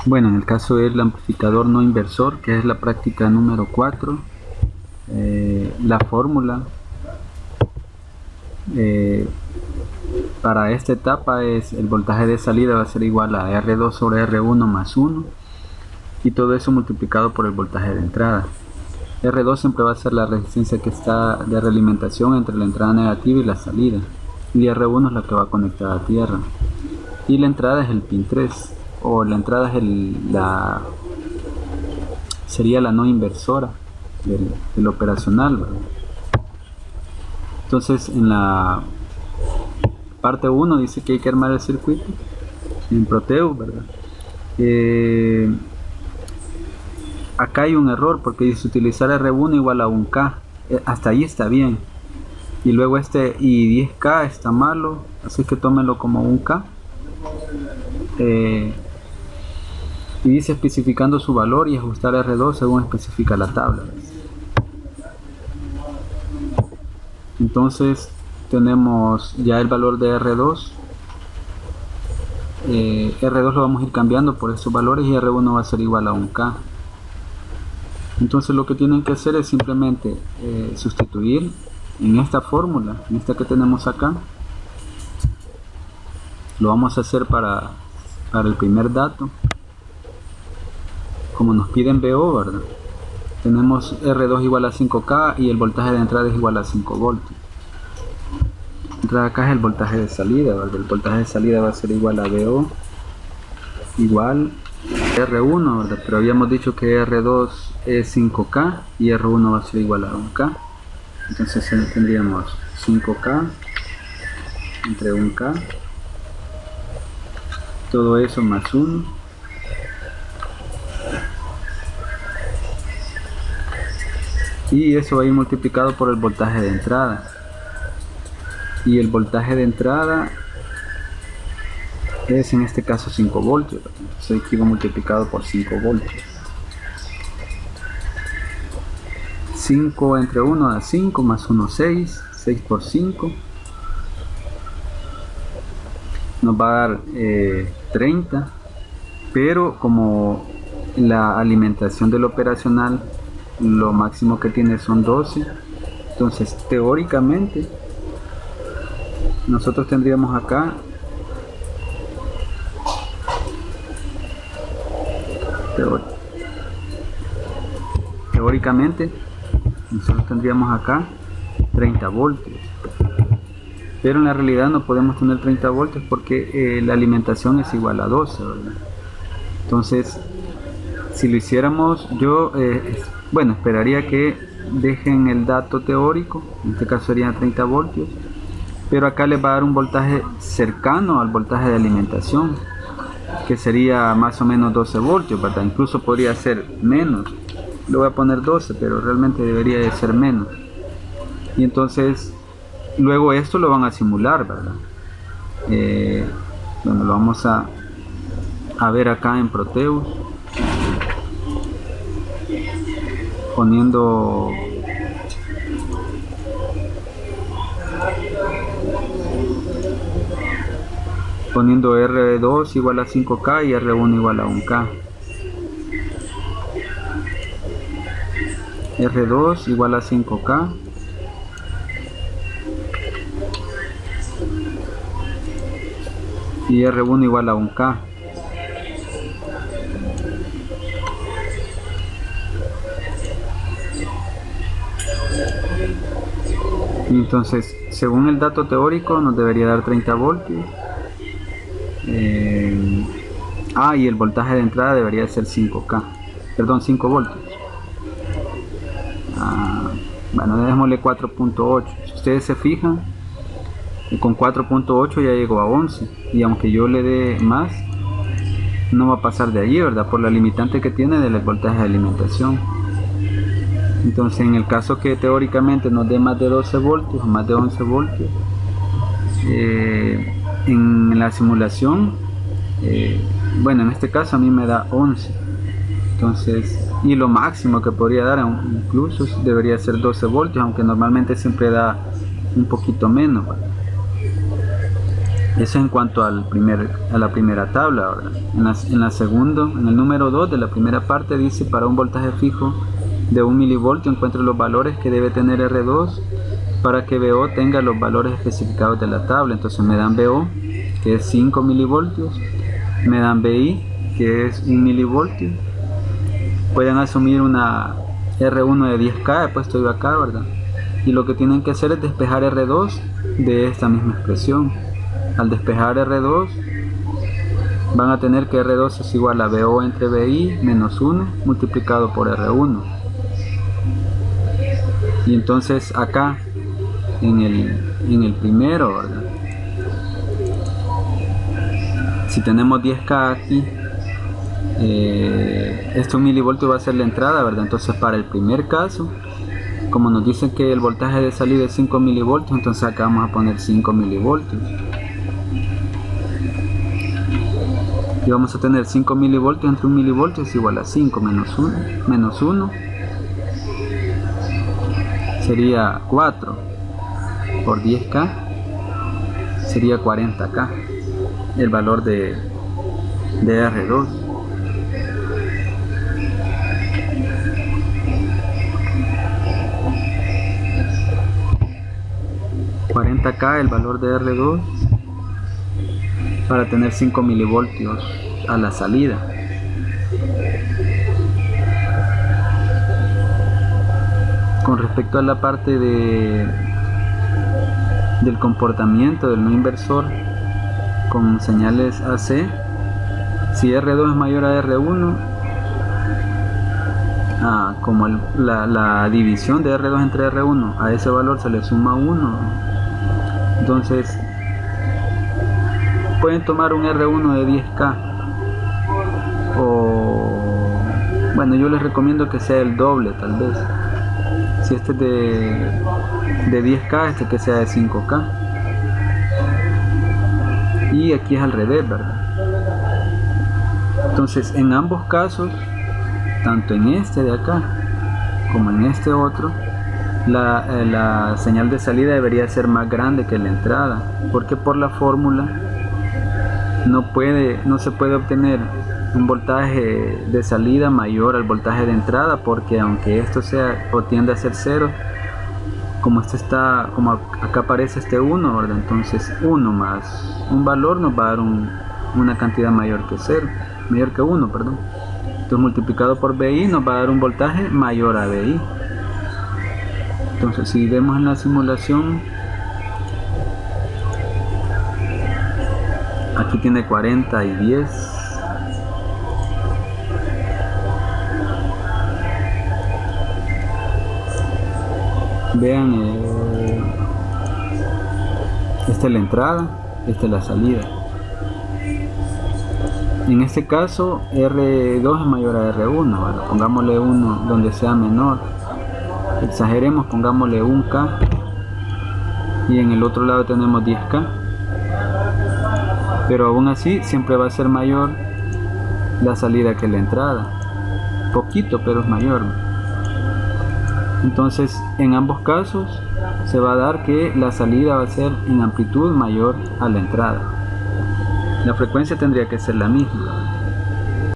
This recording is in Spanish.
Bueno, en el caso del amplificador no inversor, que es la práctica número 4, la fórmula para esta etapa es el voltaje de salida va a ser igual a R2 sobre R1 más 1 y todo eso multiplicado por el voltaje de entrada. R2 siempre va a ser la resistencia que está de realimentación entre la entrada negativa y la salida, y R1 es la que va conectada a tierra, y la entrada es el pin 3, o la entrada es sería la no inversora del operacional, ¿verdad? Entonces en la parte 1 dice que hay que armar el circuito en Proteus, ¿verdad? Acá hay un error porque dice utilizar R1 igual a 1K, hasta ahí está bien, y luego y 10K está malo, así que tómenlo como 1K. Y dice especificando su valor y ajustar R2 según especifica la tabla. Entonces tenemos ya el valor de R2. R2 lo vamos a ir cambiando por estos valores y R1 va a ser igual a 1K. Entonces lo que tienen que hacer es simplemente sustituir en esta fórmula, en esta que tenemos acá. Lo vamos a hacer para el primer dato. Como nos piden VO, ¿verdad? Tenemos R2 igual a 5K y el voltaje de entrada es igual a 5 voltios. Entrada acá es el voltaje de salida, ¿verdad? El voltaje de salida va a ser igual a VO igual R1, ¿verdad? Pero habíamos dicho que R2 es 5K y R1 va a ser igual a 1K. Entonces tendríamos 5K entre 1K, todo eso más 1. Y eso va a ir multiplicado por el voltaje de entrada, y el voltaje de entrada es en este caso 5 voltios, entonces aquí va multiplicado por 5 voltios. 5 entre 1 da 5, más 1 6, 6 por 5 nos va a dar 30, pero como la alimentación del operacional lo máximo que tiene son 12, entonces teóricamente nosotros tendríamos acá teóricamente nosotros tendríamos acá 30 voltios, pero en la realidad no podemos tener 30 voltios porque la alimentación es igual a 12, ¿verdad? Entonces si lo hiciéramos, yo bueno, esperaría que dejen el dato teórico, en este caso serían 30 voltios, pero acá les va a dar un voltaje cercano al voltaje de alimentación, que sería más o menos 12 voltios, ¿verdad? Incluso podría ser menos, le voy a poner 12, pero realmente debería de ser menos. Y entonces, luego esto lo van a simular, ¿verdad? Bueno, lo vamos a ver acá en Proteus, poniendo R2 igual a 5K y R1 igual a 1K. R2 igual a 5K y R1 igual a 1K. Y entonces, según el dato teórico, nos debería dar 30 voltios. Y el voltaje de entrada debería ser 5K, perdón, 5 voltios. Bueno, dejémosle 4.8. Si ustedes se fijan, con 4.8 ya llegó a 11, y aunque yo le dé más, no va a pasar de allí, ¿verdad? Por la limitante que tiene del voltaje de alimentación. Entonces, en el caso que teóricamente nos dé más de 12 voltios o más de 11 voltios, en la simulación, bueno, en este caso a mí me da 11. Entonces, y lo máximo que podría dar incluso debería ser 12 voltios, aunque normalmente siempre da un poquito menos, ¿verdad? Eso en cuanto a la primera tabla, ¿verdad? En el número 2 de la primera parte dice: para un voltaje fijo de 1 milivoltio encuentre los valores que debe tener R2 para que VO tenga los valores especificados de la tabla. Entonces me dan VO, que es 5 milivoltios, me dan VI, que es 1 milivoltio. Pueden asumir una R1 de 10K, he puesto yo acá, ¿verdad? Y lo que tienen que hacer es despejar R2 de esta misma expresión. Al despejar R2 van a tener que R2 es igual a VO entre VI menos 1 multiplicado por R1. Y entonces acá en el primero, ¿verdad? Si tenemos 10K aquí, este 1 milivoltio va a ser la entrada, ¿verdad? Entonces para el primer caso, como nos dicen que el voltaje de salida es 5 milivoltios, entonces acá vamos a poner 5 milivoltios. Y vamos a tener 5 milivoltios entre 1 milivoltio es igual a 5 menos 1 sería 4 por 10K sería 40K, el valor de R2. $40K el valor de R2 para tener 5 milivoltios a la salida. Con respecto a la parte del comportamiento del no inversor con señales AC, si R2 es mayor a R1, como la división de R2 entre R1, a ese valor se le suma 1. Entonces pueden tomar un R1 de 10K, o bueno, yo les recomiendo que sea el doble, tal vez. Si este es de 10K, este que sea de 5K. Y aquí es al revés, ¿verdad? Entonces en ambos casos, tanto en este de acá como en este otro, la señal de salida debería ser más grande que la entrada, porque por la fórmula no se puede obtener un voltaje de salida mayor al voltaje de entrada, porque aunque esto sea o tiende a ser 0, como acá aparece este 1, ¿verdad? Entonces 1 más un valor nos va a dar una cantidad mayor que 1, perdón. Entonces multiplicado por VI nos va a dar un voltaje mayor a VI. Entonces si vemos en la simulación, aquí tiene 40 y 10. Vean, esta es la entrada, esta es la salida. En este caso R2 es mayor a R1, ¿vale? Pongámosle 1 donde sea menor, exageremos, pongámosle 1K, y en el otro lado tenemos 10K, pero aún así siempre va a ser mayor la salida que la entrada, poquito, pero es mayor. Entonces en ambos casos se va a dar que la salida va a ser en amplitud mayor a la entrada. La frecuencia tendría que ser la misma.